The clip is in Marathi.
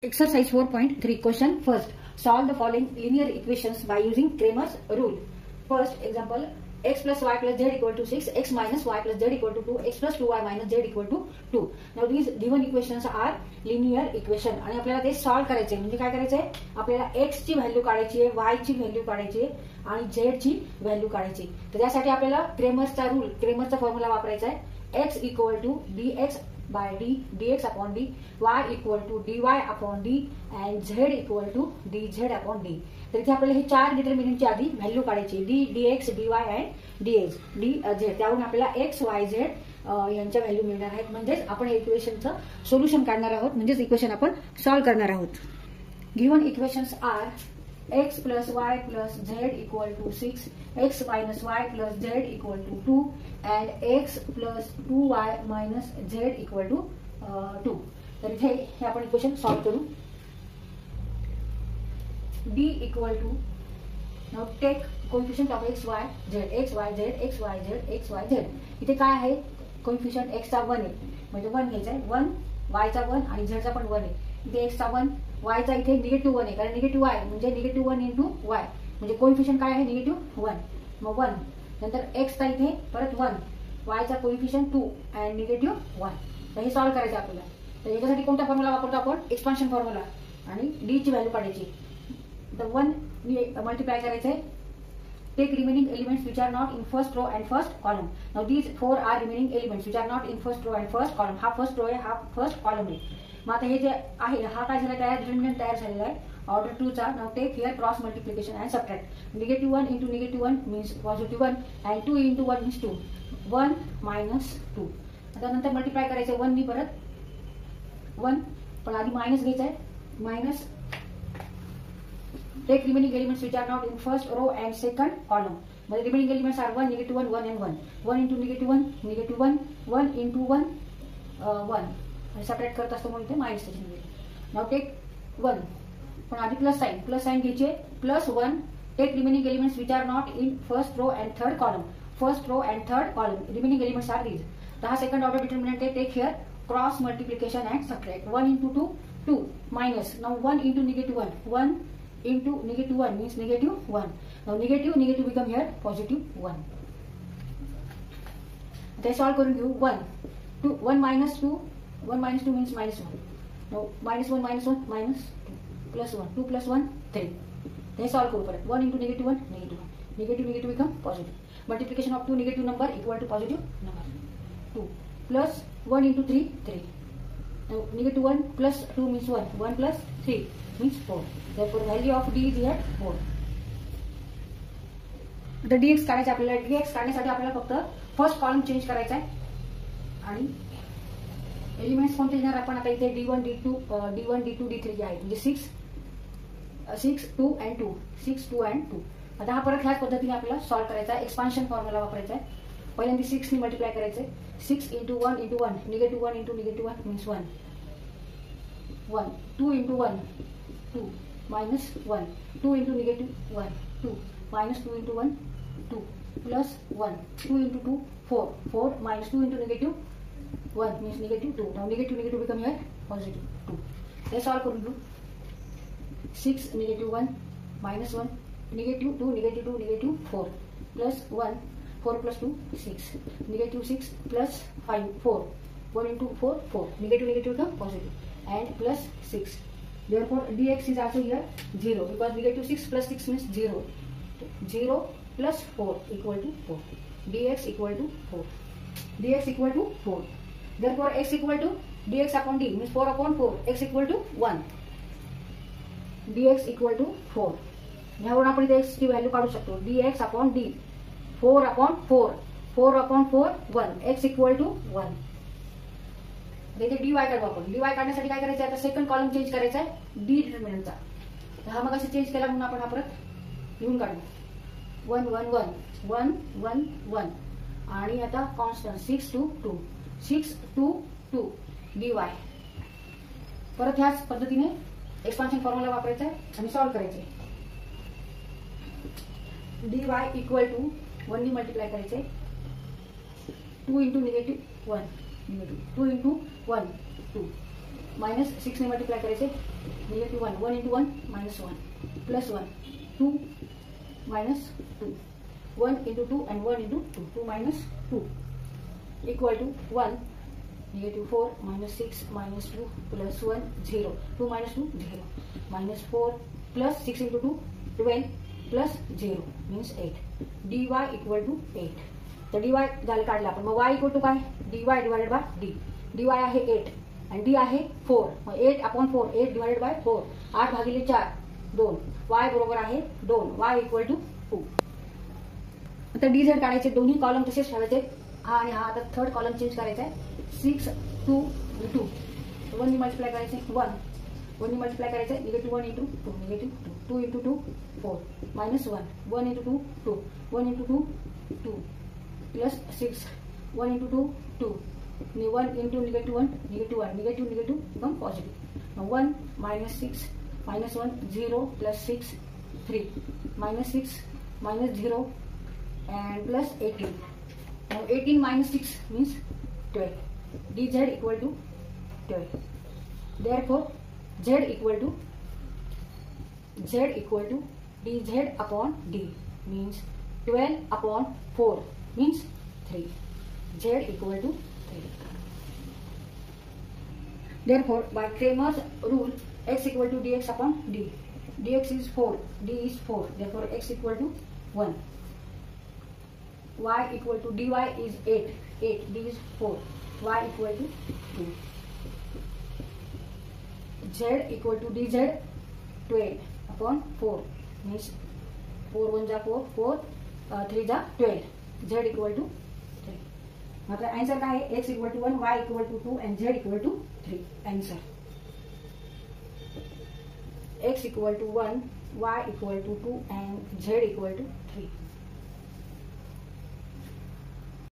Exercise 4.3 question. First, solve the following linear equations by using Cramer's rule. First example, x plus y plus z equal to 6, x minus y plus z equal to 2, x plus 2y minus z equal to 2. Now these given equations are linear equation आणि आपल्याला ते सॉल्व करायचे म्हणजे काय करायचंय आपल्याला x ची व्हॅल्यू काढायची आहे, y ची व्हॅल्यू काढायची आहे आणि z ची व्हॅल्यू काढायची. तर त्यासाठी आपल्याला क्रेमर्सचा रूल, क्रेमरचा फॉर्म्युला वापरायचा आहे. x equal to dx by dx upon d, y equal to dy upon d and z equal to dz upon d. तर इथे आपल्याला हे चार डिटर्मिनंटची आधी व्हॅल्यू काढायची d dx dy and dx dz. त्यावरून आपल्याला x y z यांच्या व्हॅल्यू मिळणार आहेत. म्हणजेच आपण इक्वेशनचं सोल्युशन काढणार आहोत, म्हणजेच इक्वेशन आपण सॉल्व करणार आहोत. Given equations are x plus y plus z equal to 6, x minus y plus z equal to 2 and x plus 2y minus z equal to 2. तर इथे हे आपण इक्वेशन सॉल्व करू. d equal to, now take coefficient of x y z, x y z x y z x y z. इथे काय आहे कोएफिशिएंट x चा 1 आहे म्हणजे 1 घ्यायचा आहे, 1 y चा 1 आणि z चा पण 1 आहे. इथे x चा 1, y चा इथे निगेटिव्ह 1 आहे कारण निगेटिव्ह y म्हणजे निगेटिव्ह 1 इंटू y म्हणजे कोएफिशिएंट काय आहे निगेटिव्ह 1. मग 1 नंतर x चा इथे परत 1, y चा कोएफिशिएंट 2 आणि निगेटिव्ह 1. तर हे सॉल्व करायचं आपल्याला. तर याच्यासाठी कोणता फॉर्म्युला वापरतो आपण, एक्सपान्शन फॉर्म्युला आणि d ची व्हॅल्यू काढायची. तर 1 मल्टिप्लाय करायचंय. Take remaining elements which are not in first row and first column. Now these four are remaining elements which are not in first row and first column. हा फर्स्ट रो आहे, हा फर्स्ट कॉलम आहे. मग आता हे जे आहे हा काय झाला तयार, डिटर्मिनंट तयार झालेला आहे ऑर्डर 2 चा. Now take here cross multiplication and subtract. Negative 1 into negative 1 means positive 1 and 2 into 1 means 2, 1 minus 2. आता नंतर मल्टिप्लाय करायचं 1 नी परत 1, पण आधी मायनस घ्यायचं आहे. Minus take remaining elements which are not in first row and second column. The remaining elements are 1, negative 1, 1 and 1. 1 into negative 1, negative 1, 1 into 1, 1. आणि सेपरेट करत असतो म्हणून इथे मायनस त्याच्यामध्ये. नाउ टेक 1, पण आधी प्लस साइन घ्यायचे. Plus 1, take remaining elements which are not in first row and third column. First row and third column remaining elements are these. तर हा सेकंड ऑर्डर डिटर्मिनंट आहे. Take here cross multiplication and subtract. 1 into 2, 2 minus. Now 1 into negative 1, 1 into negative 1 means negative 1. Now negative become here positive 1. They solve करून घेऊ. 1 2 1 minus 2, 1 minus 2 means minus 1. Now minus 1 minus 1 minus 2 plus 1, 2 plus 1 3. They solve करू परत. 1 into negative 1 negative 1. Negative become positive. Multiplication of two negative number equal to positive number. 2 plus 1 into 3 3. Now negative 1 plus 2 means 1. 1 plus 3 means 4. Therefore value of d is here 4. आता dx काढायचं आपल्याला. dx काढण्यासाठी आपल्याला फक्त फर्स्ट कॉलम चेंज करायचा आहे आणि एलिमेंट्स कोणते घेणार आपण आता इथे d1 d2 d3 जे आहे म्हणजे 6 2 and 2, 6 2 and 2. आता हा परत ह्याच पद्धतीने आपल्याला सॉल्व करायचा आहे. एक्सपान्शन फॉर्म्युला वापरायचा आहे. पहिल्यांदा 6 ने मल्टिप्लाय करायचे. 6 into 1 into 1, negative 1 into negative 1 means 1, 1 2 into 1 2 minus 1, 2 into negative 1 2 minus 2 into 1 2 plus 1, 2 into 2 4, 4 minus 2 into negative 1 means negative 2. Now negative become here positive 2. Let's solve करून घेऊ. 6 negative 1 minus 1 negative 2 negative 2 negative 4 plus 1, 4 plus 2 6, negative 6 plus 5 4, 1 into 4 4, negative become positive and plus 6. Therefore dx is also here 0 because negative 6 plus 6 means 0. 0 plus 4 equal to 4. dx equal to 4. dx equal to 4. Therefore x equal to dx upon d means 4 upon 4. x equal to 1. dx equal to 4. ह्यावरून आपण इथे x ची व्हॅल्यू काढू शकतो. dx upon d 4 upon 4, 4 upon 4 1. x equal to 1. इथे dy काढू आपण. dy काढण्यासाठी काय करायचं आहे, आता सेकंड कॉलम चेंज करायचा आहे d डिटर्मिनंटचा. हा मग असं चेंज केला म्हणून आपण हा परत लिहून काढू. 1 1 1 1 1 1 आणि आता कॉन्स्टंट 6 2 2, 6 2 2 dy. परत ह्याच पद्धतीने एक्सपान्शन फॉर्म्युला वापरायचा आहे आणि सॉल्व करायचे. dy इक्वल टू 1 नी मल्टिप्लाय करायचे. 2 into negative 1 negative 2 into 1 2 minus 6 ने मल्टिप्लाय करायचे negative 1 1 into 1 minus 1 plus 1 2 minus 2 1 into 2 and 1 into 2 2 minus 2 equal to 1 negative 4 minus 6 minus 2 plus 1 0 2 minus 2 0 minus 4 plus 6 into 2 12 plus 0 means 8 dy equal to 8. तर dy झालं काढलं आपण. मग y इक्वल टू काय dy divided by d. dy आहे 8 आणि d आहे 4. मग 8 अपॉन 4 8 डिवायडेड बाय 4 8 भागिले 4 2 y बरोबर आहे 2 y इक्वल टू 2. आता dz काढायचे दोन्ही कॉलम तसेच ठेवायचे. हा आणि हा आता थर्ड कॉलम चेंज करायचा आहे. 6 2 2 1 ने मल्टिप्लाय करायचे 1 ने मल्टिप्लाय करायचे negative 1 into 2 negative 2 into 2 4 minus 1 1 into 2 2 1 into 2 2 plus 6 1 into 2 2 1 into negative 1 negative 1 negative negative become positive 1 minus 6 minus 1 0 plus 6 3 minus 6 minus 0 and plus 18. Now 18 minus 6 means 12. dz equal to 12. Therefore z equal to dz upon d means 12 upon 4 means 3. Z equal to 3. Therefore by Cramer's rule x equal to dx upon d. dx is 4, d is 4. Therefore x equal to 1. Y equal to dy is 8, d is 4, y equal to 2. Z equal to dz 12 upon 4 means 4 1 जा 4, 4 3 जा 12. Z equal to 3. मतलब आंसर काय आहे x equal to 1, y equal to 2 and z equal to 3. Answer x equal to 1, y equal to 2 and z equal to 3.